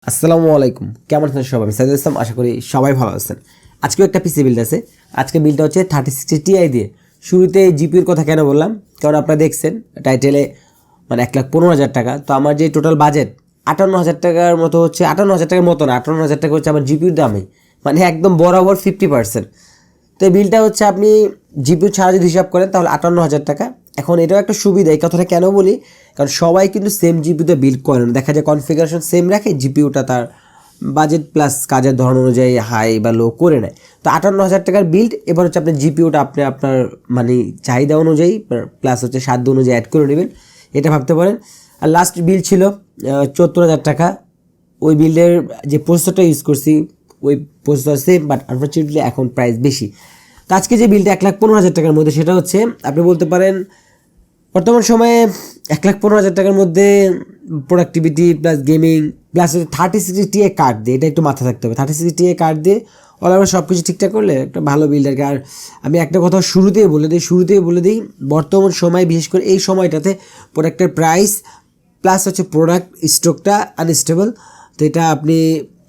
আসসালামু আলাইকুম, কেমন আছেন সবাই? আমি সাইদুল ইসলাম, আশা করি সবাই ভালো আছেন। আজকেও একটা পিসি বিল্ড আছে। আজকে বিল্ডটা হচ্ছে 3060 Ti দিয়ে। শুরুতে জিপিউর কথা কেন বললাম, কারণ আপনারা দেখছেন টাইটেলে মানে 1,15,000 টাকা। তো আমার যে টোটাল বাজেট 58,000 টাকার মতো হচ্ছে, 58,000 টাকার মতো না, 58,000 টাকা হচ্ছে আমার জিপিউর দামে, মানে একদম বরাবর 50%। তো এই বিলটা হচ্ছে আপনি জিপিউ ছাড়া যদি হিসাব করেন তাহলে 58,000 টাকা। এখন এটাও একটা সুবিধা, এই কথাটা কেন বলি, কারণ সবাই কিন্তু সেম জিপিউতে বিল্ড করে না, দেখা যায় কনফিগারেশন সেম রাখে, জিপিউটা তার বাজেট প্লাস কাজের ধরন অনুযায়ী হাই বা লো করে নেয়। তো 58,000 টাকার বিল্ড, এবার হচ্ছে আপনার জিপিউটা আপনি আপনার মানে চাহিদা অনুযায়ী প্লাস হচ্ছে সাধ্য অনুযায়ী অ্যাড করে নেবেন, এটা ভাবতে পারেন। আর লাস্ট বিল ছিল 74,000 টাকা। ওই বিল্ডের যে প্রসেসরটা ইউজ করছি ওই প্রসেসর সেম, বাট আনফর্চুনেটলি এখন প্রাইস বেশি। তো আজকে যে বিলটা 1,15,000 টাকার মধ্যে, সেটা হচ্ছে আপনি বলতে পারেন বর্তমান সময়ে 1,15,000 টাকার মধ্যে productivity plus gaming plus 3060 Ti card দিয়ে, এটা একটু মাথা থাকতে হবে, 3060 Ti কার্ড দিয়ে অল ওভার সব কিছু ঠিকঠাক করলে একটা ভালো বিল্ড আর কি। আর আমি একটা কথা শুরুতেই বলে দিই, বর্তমান সময় বিশেষ করে এই সময়টাতে প্রোডাক্টের প্রাইস প্লাস হচ্ছে প্রোডাক্ট স্টকটা আনস্টেবল। তো এটা আপনি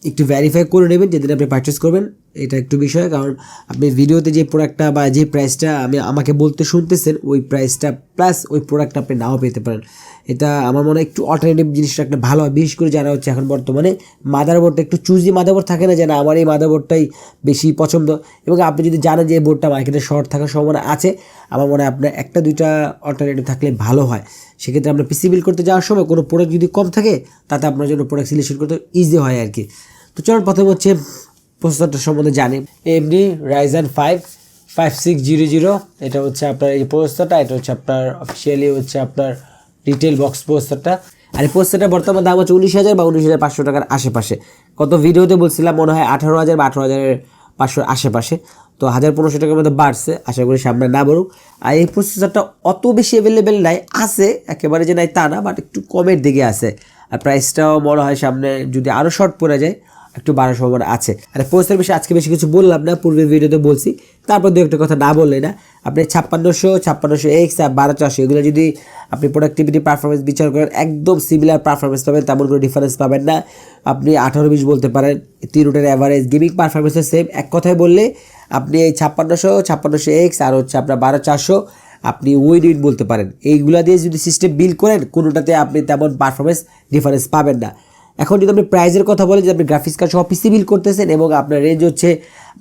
একটু ভেরিফাই করে নেবেন যেদিন আপনি পারচেস করবেন, এটা একটু বিষয়। কারণ আপনি ভিডিওতে যে প্রোডাক্টটা বা যে প্রাইসটা আমাকে বলতে শুনতেছেন, ওই প্রাইসটা প্লাস ওই প্রোডাক্টটা আপনি নাও পেতে পারেন। এটা আমার মনে হয় একটু অল্টারনেটিভ জিনিসটা একটা ভালো হয়, বিশেষ করে যারা হচ্ছে এখন বর্তমানে মাদারবোর্ডটা একটু চুজি মাদারবোর্ড থাকে না, যে না আমার এই মাদারবোর্ডটাই বেশি পছন্দ, এবং আপনি যদি জানেন যে এই বোর্ডটা মার্কেটে শর্ট থাকার সম্ভাবনা আছে, আমার মনে হয় আপনার একটা দুইটা অল্টারনেটিভ থাকলে ভালো হয়। সেক্ষেত্রে আপনার পিসি বিল্ড করতে যাওয়ার সময় কোনো প্রোডাক্ট যদি কম থাকে, তাতে আপনার জন্য প্রোডাক্ট সিলেকশন করতে ইজি হয় আর কি। তো চলুন প্রথমে হচ্ছে প্রসেসরটার সম্বন্ধে জানি। AMD Ryzen 5 5600, এটা হচ্ছে আপনার এই প্রসেসরটা, এটা হচ্ছে আপনার অফিসিয়ালি হচ্ছে আপনার রিটেল বক্স প্রসেসরটা। আর এই প্রসেসরটা বর্তমান দাম হচ্ছে 19,000 বা 19,500 টাকার আশেপাশে। কত ভিডিওতে বলছিলাম মনে হয় 18,000 বা 18,500 আশেপাশে। তো 1,000-1,500 টাকার মধ্যে বাড়ছে, আশা করি সামনে না বাড়ুক। আর এই প্রসেসরটা অত বেশি অ্যাভেলেবেল নাই, আছে একেবারে যে নাই তা না, বাট একটু কমের দিকে আছে। আর প্রাইসটাও মনে হয় সামনে যদি আরও শর্ট পড়ে যায় একটু বাড়ার সম্ভাবনা আছে। আর প্রসেসর বিষয়ে আজকে বেশি কিছু বললাম না, পূর্বের ভিডিওতে বলছি, তারপর দু একটা কথা না বললে না। আপনি 5600X আর 1200 এগুলো যদি আপনি প্রোডাক্টিভিটি পারফরমেন্স বিচার করেন, একদম সিমিলার পারফরমেন্স পাবেন, তেমন কোনো ডিফারেন্স পাবেন না। আপনি 18-20 বলতে পারেন, তিনটার অ্যাভারেজ গেমিং পারফরমেন্সের সেম। এক কথায় বললে আপনি এই 5600X আর হচ্ছে আপনার 1200 আপনি উইন বলতে পারেন। এইগুলা দিয়ে যদি সিস্টেম বিল্ড করেন, কোনোটাতে আপনি তেমন পারফরমেন্স ডিফারেন্স পাবেন না। এখন যদি আপনি প্রাইজের কথা বলেন, যে আপনি গ্রাফিক্স কার্ড সহ পিসি বিল্ড করতেছেন এবং আপনার রেঞ্জ হচ্ছে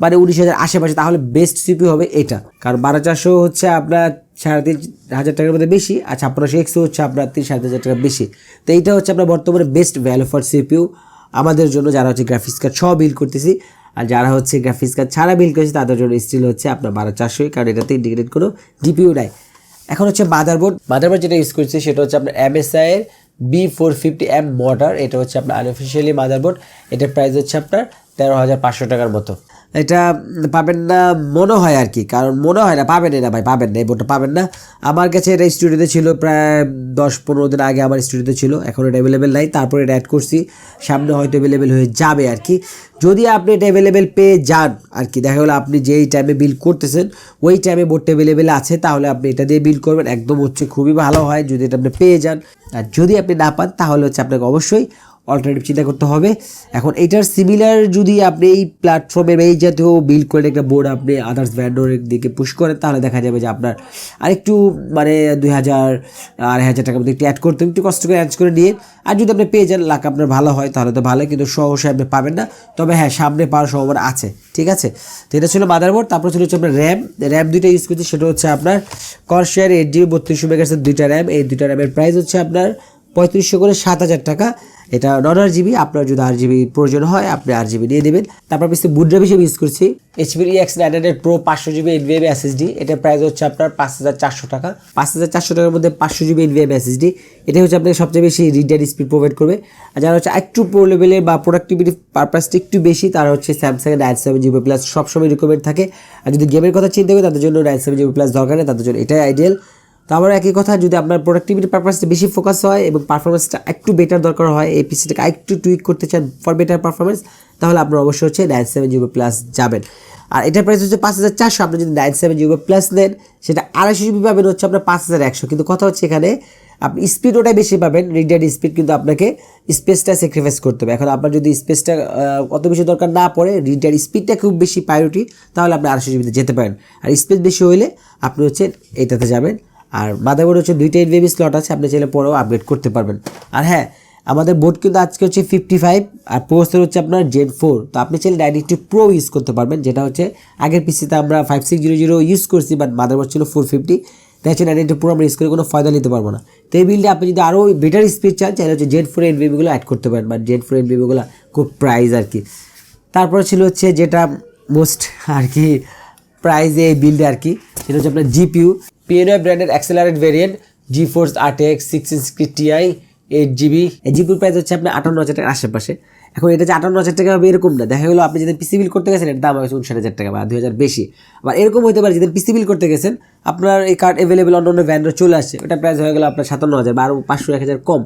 মানে 19,000 আশেপাশে, তাহলে বেস্ট সিপিইউ হবে এটা। কারণ 1200 হচ্ছে আপনার 3,500 টাকার মধ্যে বেশি, আর 5600X হচ্ছে আপনার 3,500 টাকা বেশি। তো এইটা হচ্ছে আপনার বর্তমানে বেস্ট ভ্যালু ফর সিপিইউ আমাদের জন্য, যারা হচ্ছে গ্রাফিক্স কার্ড সহ বিল্ড করতেছি। আর যারা হচ্ছে গ্রাফিক্স কার্ড ছাড়া বিল্ড করছে, তাদের জন্য স্টিল হচ্ছে আপনার 1200, কারণ এটাতে ইন্টিগ্রেট কোনো জিপিইউ নাই। এখন হচ্ছে মাদারবোর্ড যেটা ইউজ করছি সেটা হচ্ছে আপনার MSI এর B450M Mortar, এটা হচ্ছে আপনার আনঅফিসিয়ালি মাদারবোর্ড। এটার প্রাইস হচ্ছে আপনার 13,500 টাকার মতো। এটা পাবেন না মনে হয় আর কি, কারণ মনে হয় না, পাবেনই না ভাই, পাবেন না, এই বোর্ডটা পাবেন না। আমার কাছে এটা স্টুডিওতে ছিল প্রায় 10-15 দিন আগে, আমার স্টুডিওতে ছিল, এখন এটা অ্যাভেলেবেল নাই, তারপরে এটা অ্যাড করছি, সামনে হয়তো অ্যাভেলেবেল হয়ে যাবে আর কি। যদি আপনি এটা অ্যাভেলেবেল পেয়ে যান আর কি, দেখা গেলো আপনি যেই টাইমে বিল্ড করতেছেন ওই টাইমে বোর্ডটা অ্যাভেলেবেল আছে, তাহলে আপনি এটা দিয়ে বিল্ড করবেন, একদম হচ্ছে খুবই ভালো হয় যদি এটা আপনি পেয়ে যান। আর যদি আপনি না পান, তাহলে হচ্ছে আপনাকে অবশ্যই অল্টারনেটিভ চিন্তা করতে হবে। এখন এটার সিমিলার যদি আপনি এই প্ল্যাটফর্মের এই জাতীয় বিল্ড করে একটা বোর্ড আপনি আদার্স ভ্যান্ডরের দিকে পুশ করেন, তাহলে দেখা যাবে যে আপনার আরেকটু মানে 2,000-2,500 টাকার মধ্যে একটু অ্যাড করতে একটু কষ্ট করে অ্যাড করে নিয়ে। আর যদি আপনি পেয়ে যান, লাখ আপনার ভালো হয়, তাহলে তো ভালো, কিন্তু সহসা আপনি পাবেন না। তবে হ্যাঁ, সামনে পাওয়ার সম্ভাবনা আছে, ঠিক আছে। তো এটা ছিল মাদারবোর্ড। তারপর ছিল হচ্ছে আপনার র্যাম দুইটা ইউজ করছি, সেটা হচ্ছে আপনার corsair 8GB 3200 মেগাহার্টজের দুইটা র্যাম। এই দুইটা র্যামের প্রাইস হচ্ছে আপনার 3500 করে 7,000 টাকা। এটা নন RGB, আপনার যদি RGB প্রয়োজন হয় আপনি RGB নিয়ে দেবেন। তারপর পিছিয়ে বুট ড্রাইভ হিসেবে ইউজ করছি HP RTX 900 Pro 500GB nvme SSD। এটার প্রাইস হচ্ছে আপনার 5,400 টাকা। 5,400 টাকার মধ্যে 500GB nvme SSD, এটা হচ্ছে আপনাকে সবচেয়ে বেশি রিড অ্যান্ড স্পিড প্রোভাইড করবে। আর যারা হচ্ছে একটু প্রো লেভেলের বা প্রোডাক্টিভিটি পারপাসটা একটু বেশি, তারা হচ্ছে স্যামসাং 970GB প্লাস সবসময় রিকমেন্ড থাকে। আর যদি গেমের কথা চিন্তা করি, তাদের জন্য 970GB প্লাস দরকার নেই, তাদের জন্য এটাই আইডিয়াল। তো আবার একই কথা, যদি আপনার প্রোডাক্টিভিটি পারপাসটা বেশি ফোকাস হয় এবং পারফরমেন্সটা একটু বেটার দরকার হয়, এই পিসিটাকে একটু টুইক করতে চান ফর বেটার পারফরমেন্স, তাহলে আপনার অবশ্যই হচ্ছে 970GB প্লাস যাবেন। আর এটার প্রাইস হচ্ছে 5,400। আপনি যদি 970GB প্লাস নেন, সেটা 250GB পাবেন হচ্ছে আপনার 5,100। কিন্তু কথা হচ্ছে এখানে আপনি স্পিড ওটাই বেশি পাবেন, রিড স্পিড, কিন্তু আপনাকে স্পেসটা স্যাক্রিফাইস করতে হবে। এখন আপনার যদি স্পেসটা অত বেশি দরকার না পড়ে, রিড স্পিডটা খুব বেশি প্রায়োরিটি, তাহলে আপনি 800 জিবিতে যেতে পারেন। আর স্পেস বেশি হইলে আপনি হচ্ছে এটাতে যাবেন। আর মাদারবোর্ড হচ্ছে 2টা nvme স্লট আছে, আপনি চাইলে পরেও আপগ্রেড করতে পারবেন। আর হ্যাঁ, আমাদের বোর্ড কিন্তু আজকে হচ্ছে 55 আর প্রসেসর হচ্ছে আপনার Gen 4, তো আপনি চাইলে ডাইরেক্টলি প্রো ইউজ করতে পারবেন, যেটা হচ্ছে আগের পিসিতে আমরা 5600 ইউজ করছি, বাট মাদারবোর্ড ছিল 450, তাই হচ্ছে ডাইরেক্টলি প্রো আমরা ইউজ করে কোনো ফায়দা নিতে পারবো না। তো এই বিল্ডে আপনি যদি আরও বেটার স্পিড চান, চাইলে হচ্ছে Gen 4 nvmeগুলো অ্যাড করতে পারেন, বাট Gen 4 nvmeগুলো খুব প্রাইস আর কি। তারপরে ছিল হচ্ছে যেটা মোস্ট আর কি প্রাইজে এই বিল্ডে আর কি, সেটা হচ্ছে আপনার জিপিইউ PNY ব্র্যান্ডের accelerate variant GeForce RTX 1660 Ti 8GB। এই জিপির প্রাইস হচ্ছে আপনার 58,000 টাকার আশেপাশে। এখন এটা যে 58,000 টাকা হবে এরকম না, দেখা গেলো আপনি যেদিন পিসি বিল করতে গেছেন এর দাম হয়েছে 59,000 টাকা বা 2,000 বেশি। আবার এরকম হতে পারে যেদিন পিসি বিল করতে গেছেন আপনার এই কার্ড অ্যাভেলেবেল অন্য অন্য ব্র্যান্ডে চলে আসছে, ওটা প্রাইস হয়ে গেলো আপনার 57,000 বা আরও 500-1000 কম।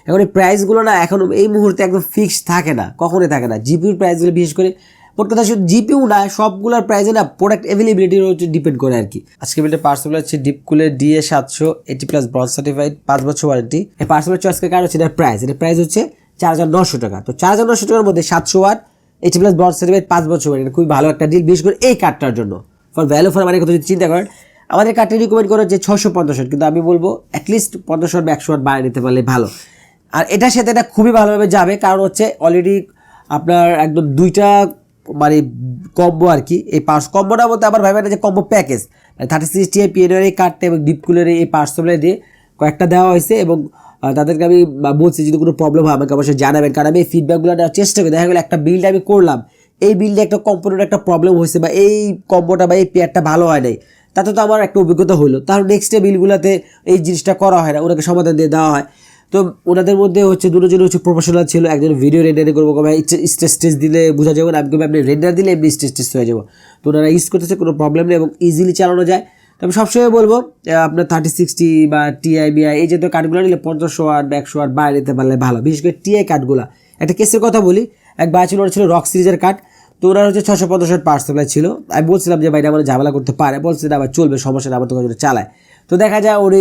এখন এই প্রাইসগুলো না এখন এই মুহূর্তে একদম ফিক্সড থাকে না, কখনোই থাকে না। জিপির প্রাইসগুলো বিশেষ করে মোট কথা শুধু জিপিউ না, সবগুলোর প্রাইসে না প্রোডাক্ট অ্যাভেলেবিলিটির হচ্ছে ডিপেন্ড করে আর কি। আজকে বিলটা পার্সেল হচ্ছে ডিপকুলের DA700 80+ ব্রঞ্জ সার্টিফাইড 5 বছর ওয়ারেন্টি। এই পার্সেলের চয়েসের কারণ হচ্ছে এটার প্রাইস হচ্ছে 4,900 টাকা। তো 4,900 টাকার মধ্যে 700 ওয়াট 80+ ব্রঞ্জ সার্টিফাইড 5 বছর ওয়ারেন্টি, খুবই ভালো একটা ডিল, বিশেষ করে এই কার্ডটার জন্য। ফর ভ্যালু ফর মানি কথা যদি চিন্তা করেন, আমাদের কার্ডটি রিকমেন্ড করা হচ্ছে 650 ওয়াট, কিন্তু আমি বলবো অ্যাটলিস্ট 50 ওয়াট বা 100 ওয়াট বাড়িয়ে নিতে পারলে ভালো। আর এটার সাথে এটা খুবই ভালোভাবে যাবে, কারণ হচ্ছে অলরেডি আপনার একদম 2টা মানে কম্বো আর কি। এই পার্স কম্বোটা বলতে আবার ভাইবেন যে কম্বো প্যাকেজ, মানে 36 Ti PNY এই কার্ডটা এবং ডিপকুলের এই পার্সেলে দিয়ে কয়েকটা দেওয়া হয়েছে। এবং তাদেরকে আমি বলছি যদি কোনো প্রবলেম হয় আমাকে অবশ্যই জানাবেন, কারণ আমি এই ফিডব্যাকগুলো নেওয়ার চেষ্টা করি। দেখা গেলো একটা বিল্ড আমি করলাম, এই বিল্ডে একটা কম্পোনেন্ট একটা প্রবলেম হয়েছে বা এই কম্বোটা বা এই পেয়ারটা ভালো হয় নাই, তাতে তো আমার একটা অভিজ্ঞতা হলো। তাহলে নেক্সট ডে বিলগুলোতে এই জিনিসটা করা হয় না, ওনাকে সমাধান দিয়ে দেওয়া হয়। তো ওনাদের মধ্যে হচ্ছে দুজন হচ্ছে প্রফেশনাল ছিল, একজন ভিডিও রেন্ডার করবো, কবে স্টেজ দিলে বোঝা যাবে না, আমি কবে আপনি রেন্ডার দিলে এমনি স্টেজ হয়ে যাবো। তো ওনারা ইউজ করতেছে, কোনো প্রবলেম নেই এবং ইজিলি চালানো যায়। তো আমি সবসময় বলবো আপনার 3060 বা TI BI এই জাতীয় কার্ডগুলো নিলে 50 ওয়াট বা 100 ওয়াট বাইরে নিতে পারলে ভালো, বিশেষ করে TI কার্ডগুলো। একটা কেসের কথা বলি, এক ভাই ছিল, ওরা ছিল রক সিরিজের কার্ড, তো ওরা হচ্ছে 650 ওয়াট পাওয়ার সাপ্লাই ছিল। আমি বলছিলাম যে ভাইটা আমার ঝামেলা করতে পারে, বলছে না আবার চলবে, সমস্যা না, আমার তো চালায়। তো দেখা যায় ওর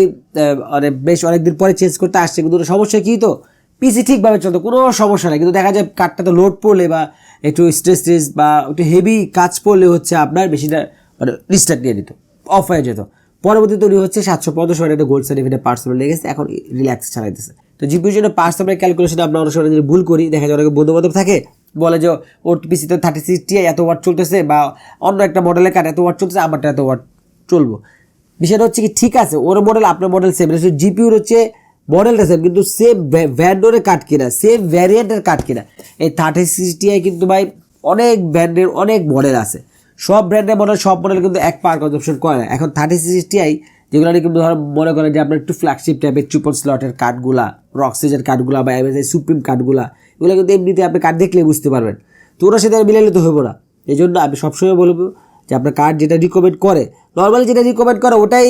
বেশ অনেকদিন পরে চেঞ্জ করতে আসছে, কিন্তু ওর সমস্যা কী, তো পিসি ঠিকভাবে চলতো, কোনো সমস্যা নেই, কিন্তু দেখা যায় কার্ডটা তো লোড পড়লে বা একটু স্ট্রেস বা একটু হেভি কাজ পড়লে হচ্ছে আপনার বেশিটা মানে রিস্টার্ট নিয়ে নিত, অফ হয়ে যেত। পরবর্তীতে উনি হচ্ছে 750 ওয়াট একটা গোল্ড সার্টিফিকেট পার্সেল লেগেছে, এখন রিল্যাক্স চালাইতেছে। তো জিপির জন্য পার্সেল ক্যালকুলেশন আমরা অনেক সময় ভুল করি, দেখা যায় অনেকে বন্ধু-বান্ধব থাকে বলে যে ওর পিসিতে 36 Ti এত ওয়াট চলতেছে বা অন্য একটা মডেলের কার্ড এত ওয়াট চলতেছে, আমারটা এত ওয়াট চলবো। বিষয়টা হচ্ছে কি, ঠিক আছে ওর মডেল আপনার মডেল সেম, জিপিউর হচ্ছে মডেলটা সেম, কিন্তু সেম ভ্যান্ডরের কার্ড কিনা, সেম ভ্যারিয়েন্টের কার্ড কিনা। এই 36 Ti কিন্তু ভাই অনেক ব্র্যান্ডের অনেক মডেল আছে, সব ব্র্যান্ডের মডেল সব মডেল কিন্তু এক পাওয়ার কনজাম্পশন করে না। এখন 36 Ti যেগুলো কিন্তু ধর মনে করেন যে আপনার একটু ফ্ল্যাগশিপ টাইপের ট্রিপল স্লটের কার্ডগুলা, রক্সিজের কার্ডগুলা বা MSI সুপ্রিম কার্ডগুলা, এগুলো কিন্তু এমনিতে আপনি কার্ড দেখলে বুঝতে পারবেন, তো ওরা সাথে মিলাইলে তো হইব না। এই জন্য আমি সবসময় বলবো যে আপনার কার্ড যেটা রিকমেন্ড করে, নর্মালি যেটা রিকমেন্ড করে ওটাই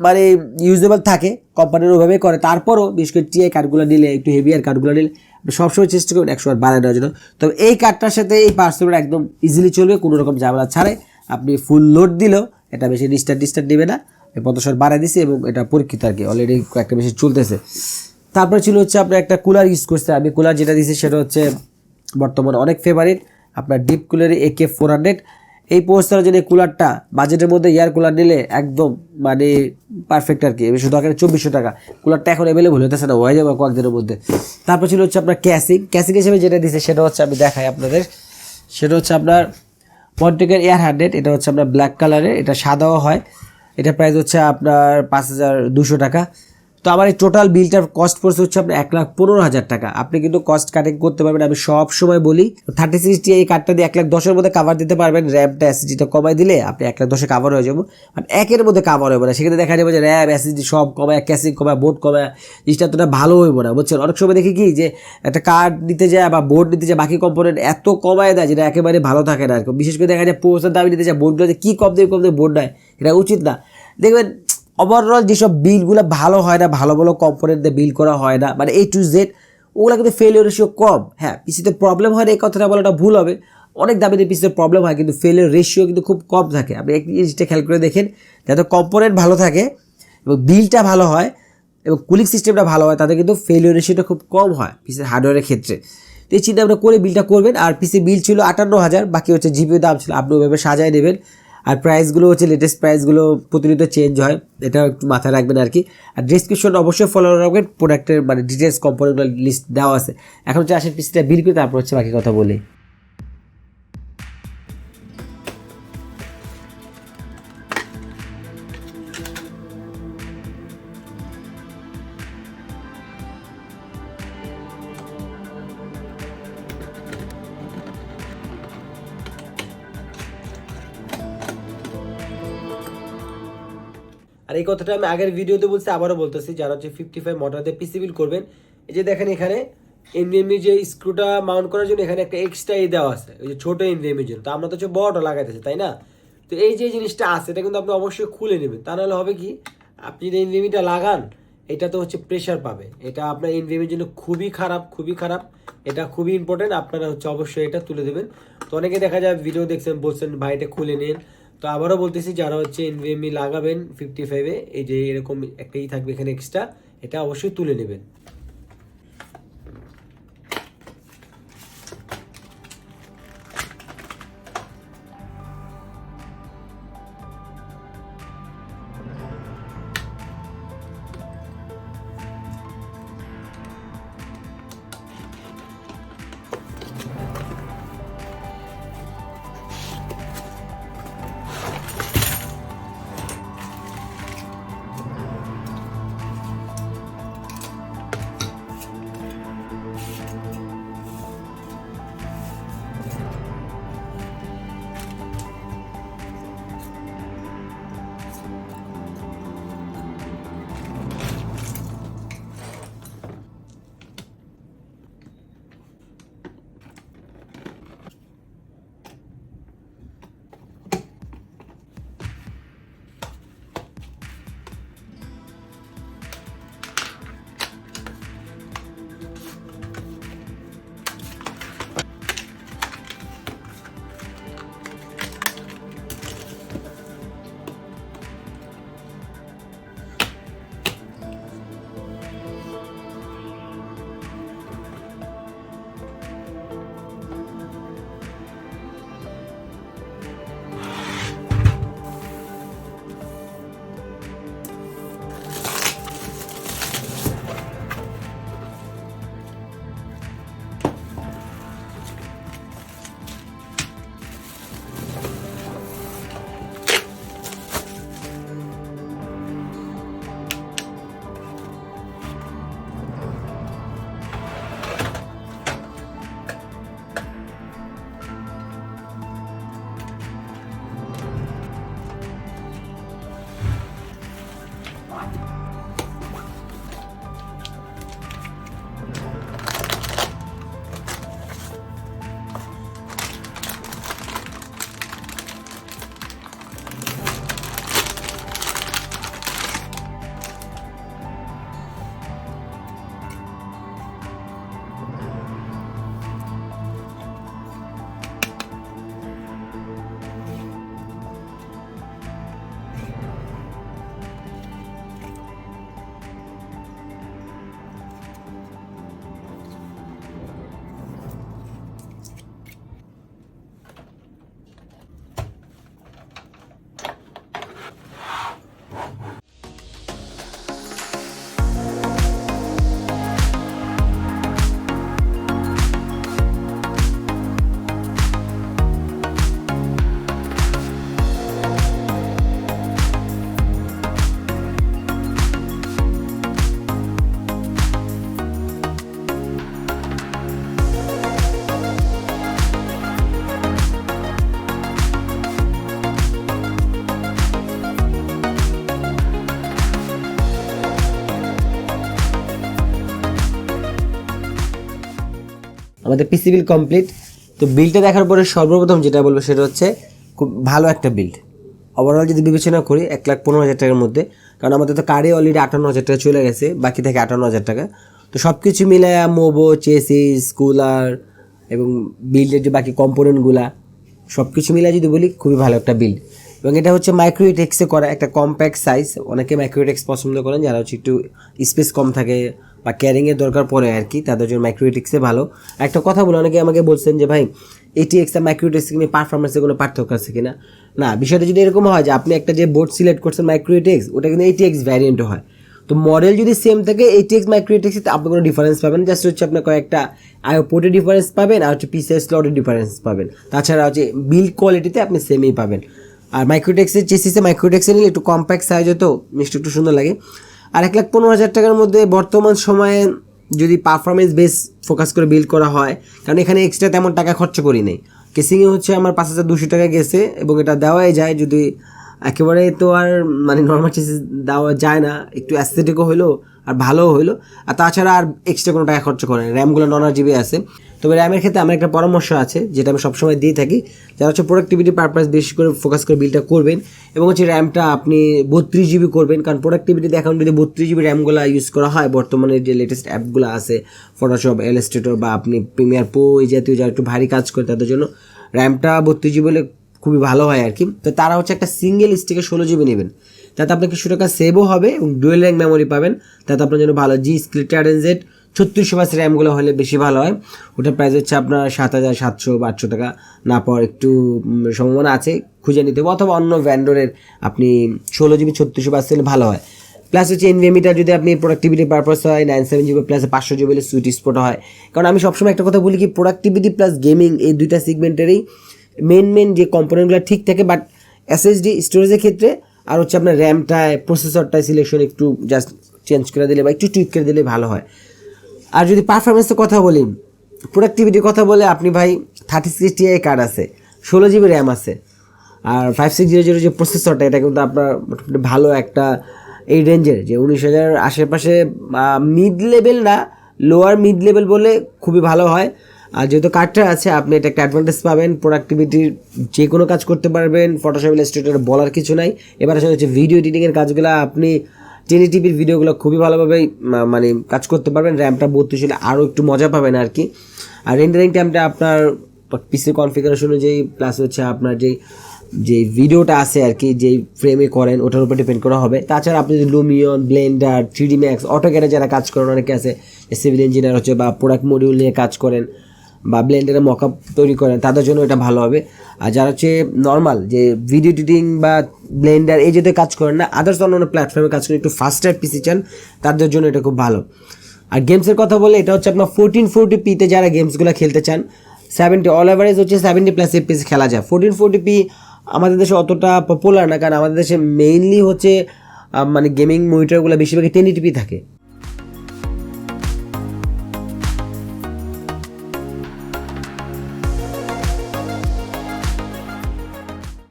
মানে ইউজেবল থাকে, কোম্পানির ওভাবে করে। তারপরও বিশেষ করে TI কার্ডগুলো নিলে, একটু হেভিয়ার কার্ডগুলো নিলে আপনি সবসময় চেষ্টা করবেন 100 ওয়াট বাড়ায় নেওয়ার জন্য। তবে এই কার্ডটার সাথে এই পার্সেলটা একদম ইজিলি চলবে, কোনো রকম ঝামেলা ছাড়াই। আপনি ফুল লোড দিলেও এটা বেশি ডিস্টার্ব নেবে না। 50 ওয়াট বাড়ায় দিছে এবং এটা পরীক্ষিত আর কি, অলরেডি কয়েকটা বেশি চলতেছে। তারপরে ছিল হচ্ছে আপনার একটা কুলার ইউজ করছে, আমি কুলার যেটা দিয়েছি সেটা হচ্ছে বর্তমানে অনেক ফেভারিট আপনার ডিপকুলের AK400। এই প্রস্তাবের জন্য কুলারটা বাজেটের মধ্যে এয়ার কুলার নিলে একদম মানে পারফেক্ট আর কি, বেশি দরকার 2400 টাকা। কুলারটা এখন অ্যাভেলেবল হতেছে না, হয়ে যাবে কয়েকদিনের মধ্যে। তারপর ছিল হচ্ছে আপনার ক্যাসিং হিসেবে যেটা দিয়েছে সেটা হচ্ছে আমি দেখাই আপনাদের, সেটা হচ্ছে আপনার মন্টেকের AR100। এটা হচ্ছে আপনার ব্ল্যাক কালারের, এটা সাদাও হয়। এটা প্রাইস হচ্ছে আপনার 5200 টাকা। তো আমার এই টোটাল বিলটার কস্ট পড়ছে হচ্ছে আপনার 1,15,000 টাকা। আপনি কিন্তু কস্ট কাটিং করতে পারবেন, আমি সব সময় বলি 36 Ti এই কার্ডটা দিয়ে 1,10,000 মধ্যে কাভার দিতে পারবেন। র্যামটা SSD-টা কমাই দিলে আপনি 1,10,000 কাভার হয়ে যাবো, বাট একের মধ্যে কাভার হবে না। সেক্ষেত্রে দেখা যাবে যে র্যাম SSD সব কমায়, ক্যাসিং কমায়, বোর্ড কমায়, জিনিসটা এতটা ভালো হইব না, বুঝছেন। অনেক সময় দেখি কি যে একটা কার্ড নিতে যায় বা বোর্ড নিতে যায়, বাকি কম্পোনেন্ট এত কমায় দেয় যেটা একেবারে ভালো থাকে না। বিশেষ করে দেখা যায় পোস্টের দাবি নিতে যায়, বোর্ডগুলো যে কী কম দেবে বোর্ড নেয়, এটা উচিত না। দেখবেন ওভারঅল যেসব বিলগুলো ভালো হয় না, ভালো ভালো কম্পোনেন্ট দিয়ে বিল করা হয় না, মানে A to Z, ওগুলো কিন্তু ফেলিওর রেশিও কম। হ্যাঁ, পিসিতে প্রবলেম হয় না এই কথাটা বলাটা ভুল হবে, অনেক দামি দিয়ে পিসিতে প্রবলেম হয়, কিন্তু ফেলিওর রেশিও কিন্তু খুব কম থাকে। আপনি এই জিনিসটা খেয়াল করে দেখেন, যাতে কম্পোনেন্ট ভালো থাকে এবং বিলটা ভালো হয়, এবং কুলিং সিস্টেমটা ভালো হয়, তাদের কিন্তু ফেলিওর রেশিওটা খুব কম হয় পিসির হার্ডওয়্যারের ক্ষেত্রে। তো এই চিন্তা আমরা করে বিলটা করবেন। আর পিসি বিল ছিল 58,000, বাকি হচ্ছে জিপিও দাম ছিল, আপনি ওইভাবে সাজায় নেবেন। আর প্রাইসগুলো হচ্ছে লেটেস্ট প্রাইসগুলো প্রতিনিয়ত চেঞ্জ হয়, এটা একটু মাথায় রাখবেন আর কি। আর ডিসক্রিপশন অবশ্যই ফলো রাখবেন, প্রোডাক্টের মানে ডিটেলস কম্পোনেন্টগুলো লিস্ট দেওয়া আছে। এখন হচ্ছে আসেন পিসিটা বিল করে তারপর হচ্ছে বাকি কথা বলি। আর এই কথাটা আমি আগের ভিডিওতে বলছি, আবারও বলতেছি, যারা হচ্ছে 55 মডেলতে পিসি বিল করবেন, এই যে দেখেন এখানে এনভিএমই যে স্ক্রুটা মাউন্ট করার জন্য এখানে একটা এক্সট্রা দেওয়া আছে, ওই যে ছোটো এনভিএমির জন্য। তো আমরা তো হচ্ছে বড়টা লাগাইতেছি, তাই না? তো এই যে জিনিসটা আছে এটা কিন্তু আপনি অবশ্যই খুলে নেবেন, তা নাহলে হবে কি, আপনি যদি এনভিএমিটা লাগান এটা তো হচ্ছে প্রেশার পাবে, এটা আপনার এনভিএমির জন্য খুবই খারাপ, খুবই খারাপ। এটা খুবই ইম্পর্টেন্ট, আপনারা হচ্ছে অবশ্যই এটা তুলে দেবেন। তো অনেকে দেখা যায় ভিডিও দেখছেন, বলছেন ভাই এটা খুলে নিন। তো আবারও বলতেছি, যারা হচ্ছে এনভিএমই লাগাবেন 55-এ, এই যে এরকম একটাই থাকবে এখানে এক্সট্রা, এটা অবশ্যই তুলে নেবেন। আমাদের পিসি বিল কমপ্লিট। তো বিলটা দেখার পরে সর্বপ্রথম যেটা বলবো সেটা হচ্ছে খুব ভালো একটা বিল্ড। ওভারঅল যদি বিবেচনা করি 1,15,000 টাকার মধ্যে, কারণ আমাদের তো কার্ডে অলরেডি 58,000 টাকা চলে গেছে, বাকি থেকে 58,000 টাকা। তো সব কিছু মিলে মোবো, চেসিস, কুলার এবং বিল্ডের যে বাকি কম্পোনেন্টগুলা সব কিছু মিলে যদি বলি খুবই ভালো একটা বিল্ড। এবং এটা হচ্ছে মাইক্রো ATX-এ করা একটা কম্প্যাক্ট সাইজ। অনেকে মাইক্রো ATX পছন্দ করেন, যারা হচ্ছে একটু স্পেস কম থাকে বা ক্যারিংয়ের দরকার পড়ে আর কি, তাদের জন্য মাইক্রো ATX-এ ভালো। একটা কথা বলে অনেকে আমাকে বলছেন যে ভাই ATX আর মাইক্রো ATX নিয়ে পারফরমেন্সে কোনো পার্থক্য আছে কিনা। না, বিষয়টা যদি এরকম হয় যে আপনি একটা যে বোর্ড সিলেক্ট করছেন মাইক্রো ATX, ওটা কিন্তু ATX ভ্যারিয়েন্টও হয়। তো মডেল যদি সেম থাকে ATX মাইক্রো ATX আপনি কোনো ডিফারেন্স পাবেন, জাস্ট হচ্ছে আপনার কয়েকটা আইও পোর্টের ডিফারেন্স পাবেন আর হচ্ছে PCI স্লটের ডিফারেন্স পাবেন। তাছাড়া হচ্ছে বিল্ড কোয়ালিটিতে আপনি সেমই পাবেন। আর মাইক্রো ATX-এর চেসিসে মাইক্রো ATX-এ নিলে একটু কম্প্যাক্ট সাইজ হতো, মিষ্টি একটু সুন্দর লাগে। আর 1,15,000 টাকার মধ্যে বর্তমান সময়ে যদি পারফরমেন্স বেস ফোকাস করে বিল্ড করা হয়, কারণ এখানে এক্সট্রা তেমন টাকা খরচ করি নেই। কেসিংয়ে হচ্ছে আমার 5,200 টাকা গেছে এবং এটা দেওয়াই যায়। যদি একেবারে তো আর মানে নর্মাল চেসিস দেওয়া যায় না, একটু অ্যাস্থেটিকও হইলো আর ভালোও হইলো। আর তাছাড়া আর এক্সট্রা কোনো টাকা খরচ করে না। র্যামগুলো 9 GB আছে। তবে র্যামের ক্ষেত্রে আমার একটা পরামর্শ আছে, যেটা আমি সবসময় দিয়ে থাকি, যারা হচ্ছে প্রোডাক্টিভিটি পারপাস বেশি করে ফোকাস করে বিলটা করবেন, এবং হচ্ছে র্যামটা আপনি 32 GB করবেন। কারণ প্রোডাক্টিভিটিতে এখন যদি 32 GB র্যামগুলো ইউজ করা হয়, বর্তমানে যে লেটেস্ট অ্যাপগুলো আছে ফটোশপ, ইলাস্ট্রেটর বা আপনি প্রিমিয়ার প্রো, এই জাতীয় যারা একটু ভারী কাজ করে তাদের জন্য র্যামটা 32 GB হলে খুবই ভালো হয় আর কি। তো তারা হচ্ছে একটা সিঙ্গেল স্টিকে 16 GB নেবেন, তাতে আপনার কিছু টাকা সেভও হবে এবং ডুয়েল র্যাঙ্ক মেমোরি পাবেন, তাতে আপনার জন্য ভালো। G/10Z 3600 র্যামগুলো হলে বেশি ভালো হয়। ওটার প্রাইস হচ্ছে আপনার 7,700 বা 800 টাকা, না পর একটু সম্ভাবনা আছে খুঁজে নিতে হবে, অথবা অন্য ভ্যান্ডরের আপনি 16 GB 3600 হলে ভালো হয়। প্লাস হচ্ছে এনভিএমিটা যদি আপনি প্রোডাক্টিভিটি পারপাস হয় 97 GB প্লাস 500 GB হলে সুইট স্পট হয়। কারণ আমি সবসময় একটা কথা বলি কি, প্রোডাক্টিভিটি প্লাস গেমিং এই দুইটা সেগমেন্টেরই মেন যে কম্পোনেন্টগুলো ঠিক থাকে, বাট SSD স্টোরেজের ক্ষেত্রে আর হচ্ছে আপনার র্যামটায় প্রসেসরটায় সিলেকশন একটু জাস্ট চেঞ্জ করে দিলে বা একটু টুইক করে দিলে ভালো হয়। আর যদি পারফরমেন্সের কথা বলি, প্রোডাক্টিভিটির কথা বলে আপনি ভাই 36 Ti কার্ড আছে, 16 GB র্যাম আছে, আর 5600 যে প্রসেসরটা, এটা কিন্তু আপনার মোটামুটি ভালো একটা এই রেঞ্জের, যে 19,000 আশেপাশে মিড লেভেল না, লোয়ার মিড লেভেল বলে খুবই ভালো হয়। আর যেহেতু কার্ডটা আছে, আপনি এটা একটা অ্যাডভান্টেজ পাবেন, প্রোডাক্টিভিটির যে কোনো কাজ করতে পারবেন, ফটোশপ ইলাস্ট্রেটর বলার কিছু নাই। এবার আসলে হচ্ছে ভিডিও এডিটিংয়ের কাজগুলো আপনি 1080p ভিডিওগুলো খুবই ভালোভাবেই মানে কাজ করতে পারবেন। র্যামটা 32 হলে আরও একটু মজা পাবেন আর কি। আর রেন্ডারিং টাইমটা আপনার পিসি কনফিগারেশন অনুযায়ী, প্লাস হচ্ছে আপনার যে ভিডিওটা আছে আর কি, যেই ফ্রেমে করেন ওটার উপর ডিপেন্ড করা হবে। তাছাড়া আপনি যদি লুমিয়ন, ব্লেন্ডার, 3D Max, অটোক্যাডে যারা কাজ করেন, অনেকে আছে সিভিল ইঞ্জিনিয়ার হচ্ছে বা প্রোডাক্ট মডিউল নিয়ে কাজ করেন বা ব্লেন্ডারে মকআপ তৈরি করেন, তাদের জন্য এটা ভালো হবে। আর যারা হচ্ছে নর্মাল যে ভিডিও এডিটিং বা ব্লেন্ডার এই জাতীয় কাজ করেন না, আদার্স অন্য প্ল্যাটফর্মে কাজ করে একটু ফাস্টার পিসি চান, তাদের জন্য এটা খুব ভালো। আর গেমসের কথা বলে, এটা হচ্ছে আপনার 1440p-তে যারা গেমসগুলো খেলতে চান, 70 অল এভারেজ হচ্ছে 70+ FPS খেলা যায়। 1440p আমাদের দেশে অতটা পপুলার না, কারণ আমাদের দেশে মেইনলি হচ্ছে মানে গেমিং মনিটরগুলো বেশিরভাগই 1080p থাকে।